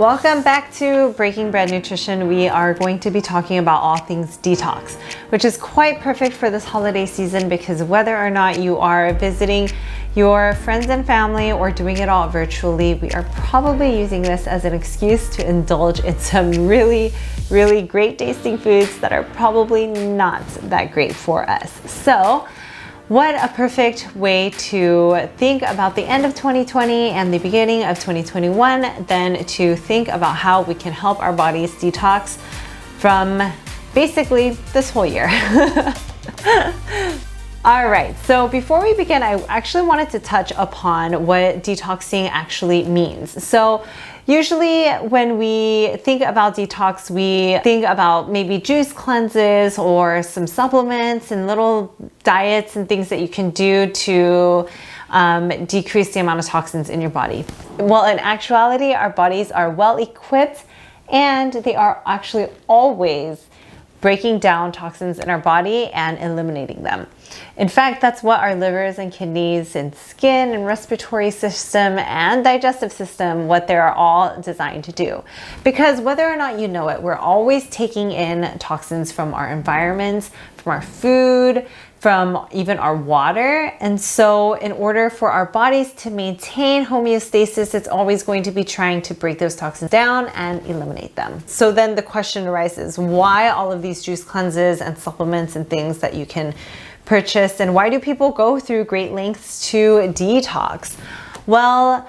Welcome back to Breaking Bread Nutrition. We are going to be talking about all things detox, which is quite perfect for this holiday season because whether or not you are visiting your friends and family or doing it all virtually, we are probably using this as an excuse to indulge in some really great tasting foods that are probably not that great for us. So what a perfect way to think about the end of 2020 and the beginning of 2021 than to think about how we can help our bodies detox from basically this whole year. All right, so before we begin, I actually wanted to touch upon what detoxing actually means. So usually when we think about detox, we think about maybe juice cleanses or some supplements and little diets and things that you can do to decrease the amount of toxins in your body. Well, in actuality, our bodies are well equipped and they are actually always breaking down toxins in our body and eliminating them. In fact, that's what our livers and kidneys and skin and respiratory system and digestive system, what they're all designed to do. Because whether or not you know it, we're always taking in toxins from our environments, from our food, from even our water. And so in order for our bodies to maintain homeostasis, it's always going to be trying to break those toxins down and eliminate them. So then the question arises, why all of these juice cleanses and supplements and things that you can purchase, and why do people go through great lengths to detox? Well,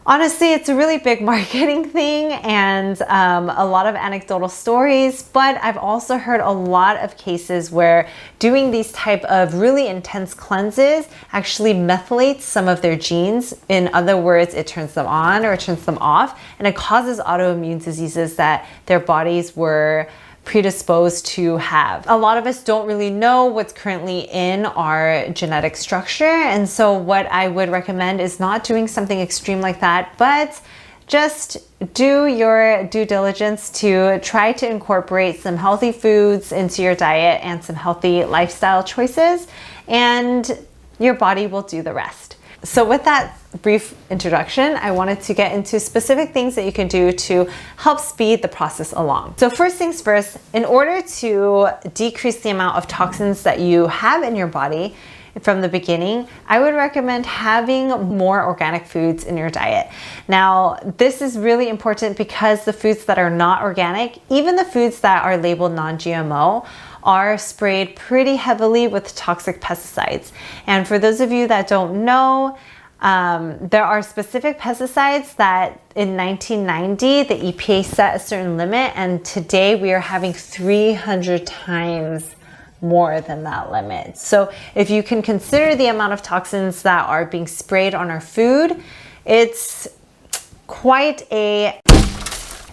honestly, it's a really big marketing thing and a lot of anecdotal stories, but I've also heard a lot of cases where doing these type of really intense cleanses actually methylates some of their genes. In other words, it turns them on or it turns them off, and it causes autoimmune diseases that their bodies were predisposed to have. A lot of us don't really know what's currently in our genetic structure, and so what I would recommend is not doing something extreme like that, but just do your due diligence to try to incorporate some healthy foods into your diet and some healthy lifestyle choices, and your body will do the rest. So with that brief introduction, I wanted to get into specific things that you can do to help speed the process along. So first things first, in order to decrease the amount of toxins that you have in your body from the beginning, I would recommend having more organic foods in your diet. Now, this is really important because the foods that are not organic, even the foods that are labeled non-GMO, are sprayed pretty heavily with toxic pesticides. And for those of you that don't know, there are specific pesticides that in 1990, the EPA set a certain limit, and today we are having 300 times more than that limit. So if you can consider the amount of toxins that are being sprayed on our food, it's quite a...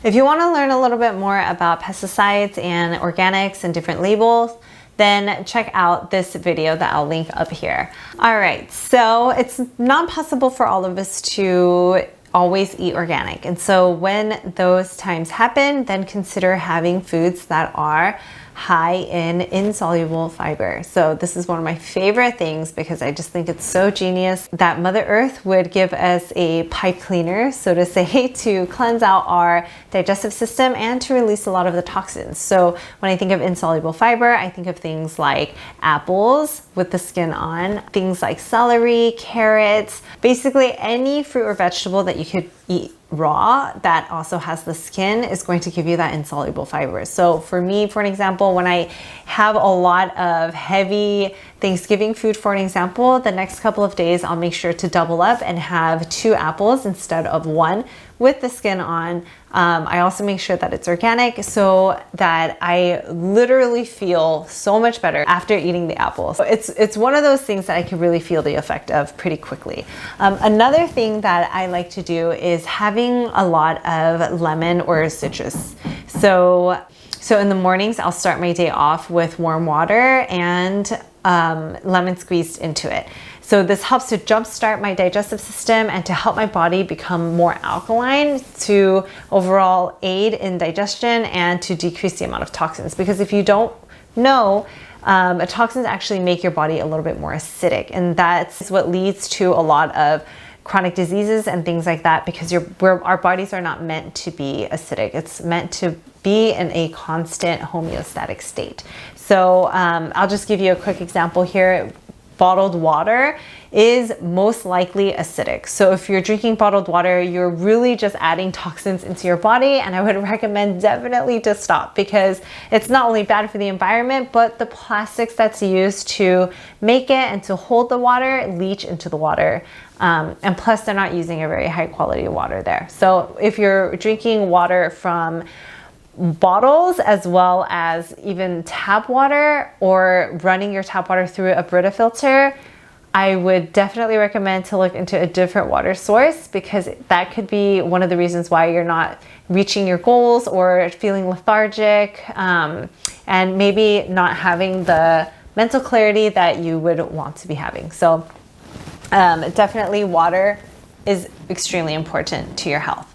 If you want to learn a little bit more about pesticides and organics and different labels, then check out this video that I'll link up here. All right, so it's not possible for all of us to always eat organic. And so when those times happen, then consider having foods that are high in insoluble fiber. So this is one of my favorite things because I just think it's so genius that Mother Earth would give us a pipe cleaner, so to say, to cleanse out our digestive system and to release a lot of the toxins. So when I think of insoluble fiber, I think of things like apples with the skin on, things like celery, carrots, basically any fruit or vegetable that you could eat raw that also has the skin is going to give you that insoluble fiber. So for me, for an example, when I have a lot of heavy Thanksgiving food, for an example, the next couple of days I'll make sure to double up and have 2 apples instead of 1 with the skin on. I also make sure that it's organic so that I literally feel so much better after eating the apples. So it's one of those things that I can really feel the effect of pretty quickly. Another thing that I like to do is having a lot of lemon or citrus. So in the mornings, I'll start my day off with warm water and lemon squeezed into it. So this helps to jumpstart my digestive system and to help my body become more alkaline, to overall aid in digestion and to decrease the amount of toxins. Because if you don't know, toxins actually make your body a little bit more acidic, and that's what leads to a lot of chronic diseases and things like that, because our bodies are not meant to be acidic. It's meant to be in a constant homeostatic state. So I'll just give you a quick example here. Bottled water is most likely acidic. So if you're drinking bottled water, you're really just adding toxins into your body, and I would recommend definitely to stop, because it's not only bad for the environment, but the plastics that's used to make it and to hold the water leach into the water. And plus they're not using a very high quality water there. So if you're drinking water from bottles as well as even tap water, or running your tap water through a Brita filter, I would definitely recommend to look into a different water source, because that could be one of the reasons why you're not reaching your goals or feeling lethargic, and maybe not having the mental clarity that you would want to be having. So definitely water is extremely important to your health.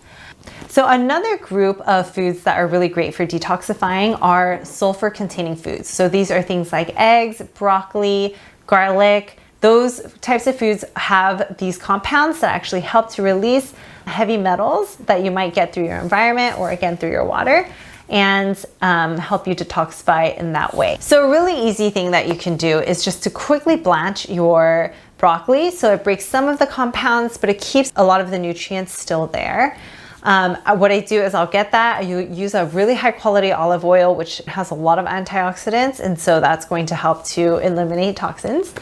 So another group of foods that are really great for detoxifying are sulfur containing foods. So these are things like eggs, broccoli, garlic. Those types of foods have these compounds that actually help to release heavy metals that you might get through your environment, or again through your water, and help you detoxify in that way. So a really easy thing that you can do is just to quickly blanch your broccoli. So it breaks some of the compounds, but it keeps a lot of the nutrients still there. What I do is I'll get that. You use a really high quality olive oil, which has a lot of antioxidants, and so that's going to help to eliminate toxins.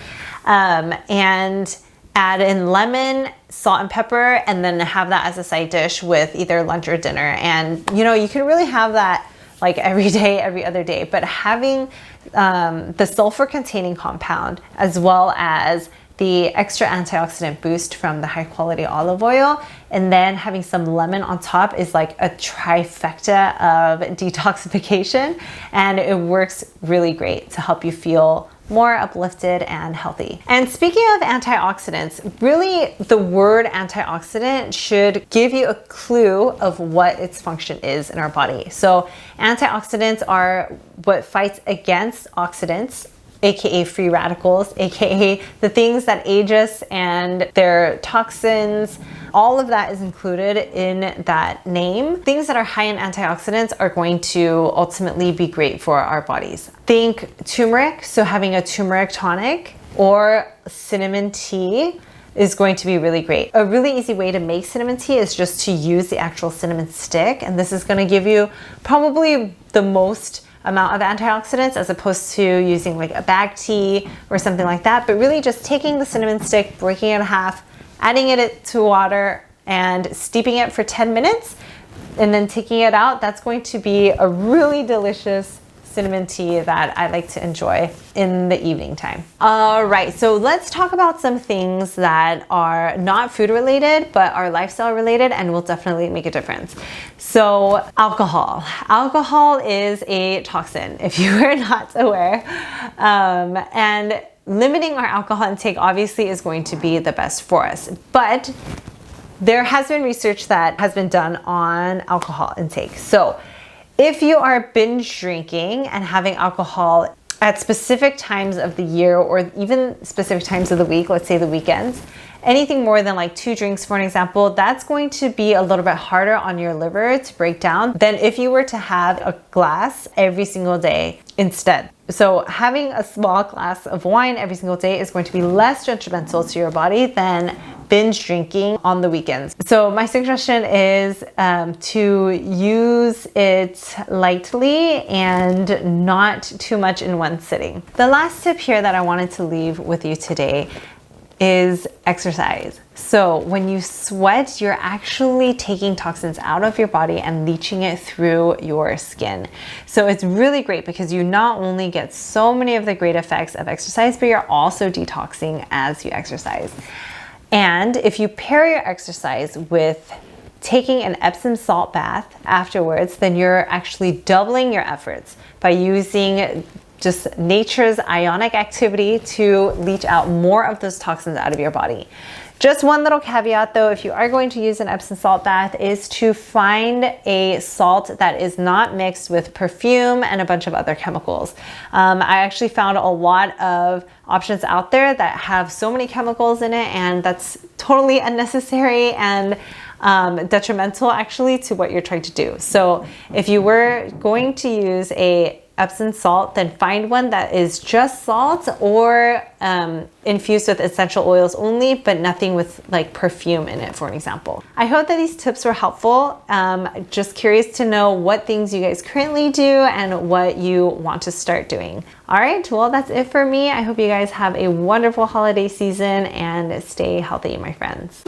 And add in lemon, salt and pepper, and then have that as a side dish with either lunch or dinner. And you know, you can really have that like every day, every other day, but having the sulfur containing compound as well as the extra antioxidant boost from the high quality olive oil, and then having some lemon on top is like a trifecta of detoxification, and it works really great to help you feel more uplifted and healthy. And speaking of antioxidants, really the word antioxidant should give you a clue of what its function is in our body. So antioxidants are what fights against oxidants, aka free radicals, aka the things that age us, and their toxins. All of that is included in that name. Things that are high in antioxidants are going to ultimately be great for our bodies. Think turmeric, so having a turmeric tonic or cinnamon tea is going to be really great. A really easy way to make cinnamon tea is just to use the actual cinnamon stick, and this is going to give you probably the most amount of antioxidants as opposed to using like a bag tea or something like that. But really just taking the cinnamon stick, breaking it in half, adding it to water and steeping it for 10 minutes and then taking it out, that's going to be a really delicious cinnamon tea that I like to enjoy in the evening time. All right, so let's talk about some things that are not food related, but are lifestyle related and will definitely make a difference. So alcohol. Alcohol is a toxin, if you are not aware. And limiting our alcohol intake obviously is going to be the best for us. But there has been research that has been done on alcohol intake. So if you are binge drinking and having alcohol at specific times of the year or even specific times of the week, let's say the weekends, anything more than like 2 drinks, for an example, that's going to be a little bit harder on your liver to break down than if you were to have a glass every single day instead. So having a small glass of wine every single day is going to be less detrimental to your body than binge drinking on the weekends. So my suggestion is to use it lightly and not too much in one sitting. The last tip here that I wanted to leave with you today is exercise. So when you sweat, you're actually taking toxins out of your body and leaching it through your skin. So it's really great because you not only get so many of the great effects of exercise, but you're also detoxing as you exercise. And if you pair your exercise with taking an Epsom salt bath afterwards, then you're actually doubling your efforts by using just nature's ionic activity to leach out more of those toxins out of your body. Just one little caveat though, if you are going to use an Epsom salt bath, is to find a salt that is not mixed with perfume and a bunch of other chemicals. I actually found a lot of options out there that have so many chemicals in it, and that's totally unnecessary and detrimental actually to what you're trying to do. So if you were going to use a Epsom salt, then find one that is just salt or infused with essential oils only, but nothing with like perfume in it, for an example. I hope that these tips were helpful. Just curious to know what things you guys currently do and what you want to start doing. All right, well, that's it for me. I hope you guys have a wonderful holiday season and stay healthy, my friends.